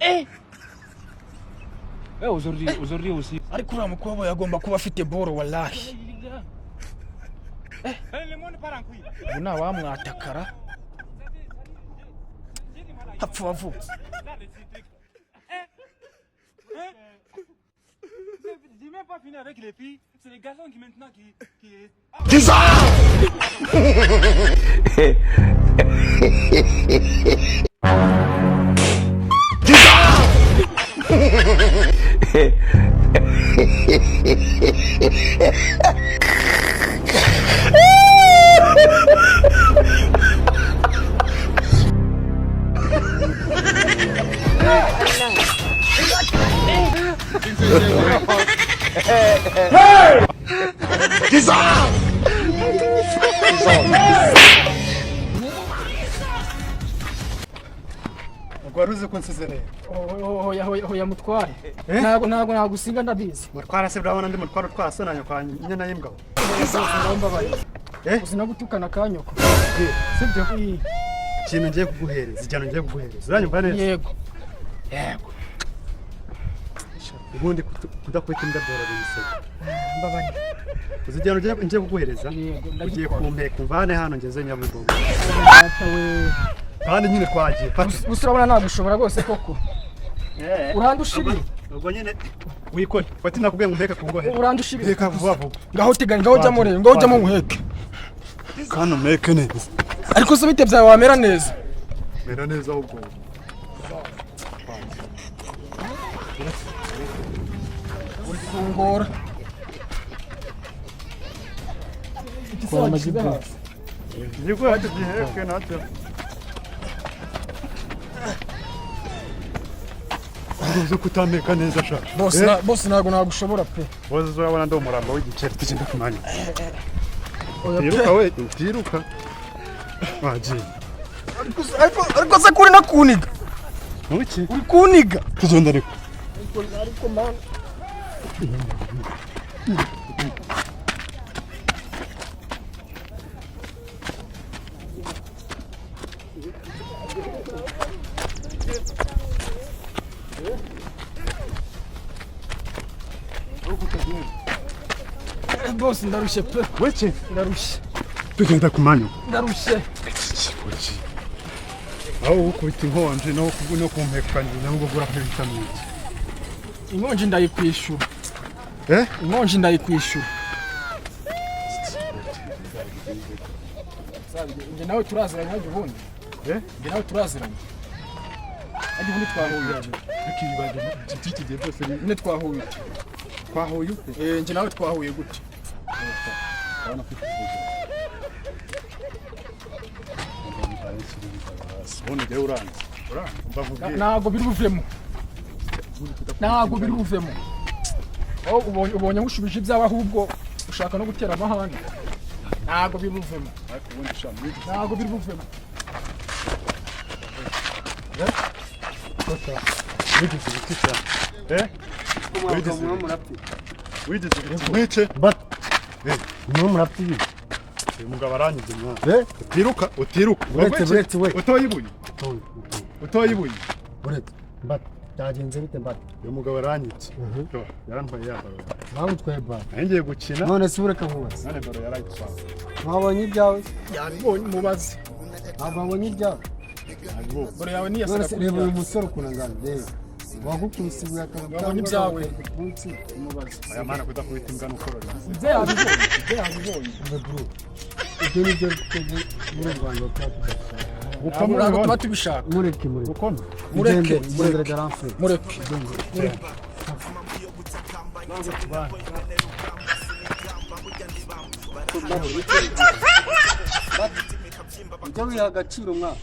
Eh. Aujourd'hui aussi. Ariko uriya mukobwa yagomba kuba afite boro wallahi. Ubu nta wamwatakara hapfa wavutse. J'ai même pas fini avec les filles, c'est les garçons qui maintenant qui... Waruze ko nsezereye. Hoya mutware. Ntago nagusinga ndabizi. Mutwara se brabona ndi mutwara twasonanya kwa nyina y'imbwa. Ndambabaye. Usinagutukana kanyoko. Sibyo? Kintu ngiye kuguhereza, ijyano ngiye kuguhereza. Uranyumva neza? Yego. Ubundi kudakwita imbwa bora bimisego. Mbabaye. Uzijyano ngiye kuguhereza. Ugiye kumpeka umvane hano ngeze Nyabugogo. Kandi nyine twagiye. Usirabona nagushobora rwose koko. Urandushibiri. Ubwo nyine wikore. Fati nakubwiye ngo mpeka kungohe. Urandushibiri. Mpeka vuba vuba. Ngaho tigani, ngaho jya mure, ngaho jya mu muheke. Kana meke neza. Ariko se bite byawe wamera neza. Mera neza ubwo. Ungora. Kwa majibu. Niko hadi giheke natyo. Uruze kutameka neza sha. Boss ntago nagushobora pe. Boss urabona ndo umurambo w'igiceri tugenda kumanya. Oya Tiruka we, tiruka. Waje. Ariko se kuri nakuniga. Muki? Uri kuniga. Tugenda ariko. Ariko man. Boss ndarushye pe. Weke? Ndarushye. Tugenda kumanya. Ndarushye. Kiki. Aho ukubita inkonje no kumpeka nyina ngo gura kuri vitamine. Inkonje ndayikwishura. Inkonje ndayikwishura. Nge nawe turaziranye hajye ubundi. Nge nawe turaziranye. Hajye ubundi twahuye. Ikibagemo titigiye byose Nge twahuye. Twahuye ute? Nge nawe twahuye gute. Abana kwifuza. Ubundi rero uranze. Ntago biri buvemo. Ntago biri buvemo. Ubonye ngushubije ibyawe ahubwo ushaka no gutera amahane. Ntago biri buvemo. Ntago biri buvemo. Wigeze gutita. Wigeze murapfi. Wigeze gutita. But murapfi. Umugabo aranyuze mwana. Utiruka. Uretse we. Utoyibuye. Utoyibuye. Uretse. But byagenze bite but. Uyu mugabo aranyitse. Yarantwaye yabaro. Nawe utwaye but. Ngiye gukina. None se ureka nkubaze. None baro yarayitwaye. Mwabonye ibyawe? Yabibonye mubaze. Mwabonye ibyawe? Bore yawe niya sara. Reba uyu musore kunangana. Reba. Wagukubise ibuye Wabonye ibyawe. Mubaze. Aya mana kudakubita imbwa n'ukorora. Ibyo yabibonye. Ibyo ni byo muri Rwanda twatudashaka. Ntabwo tuba tubishaka. Mureke. Mureke garanfe. Mureke. Ujya wiha agaciro mwa.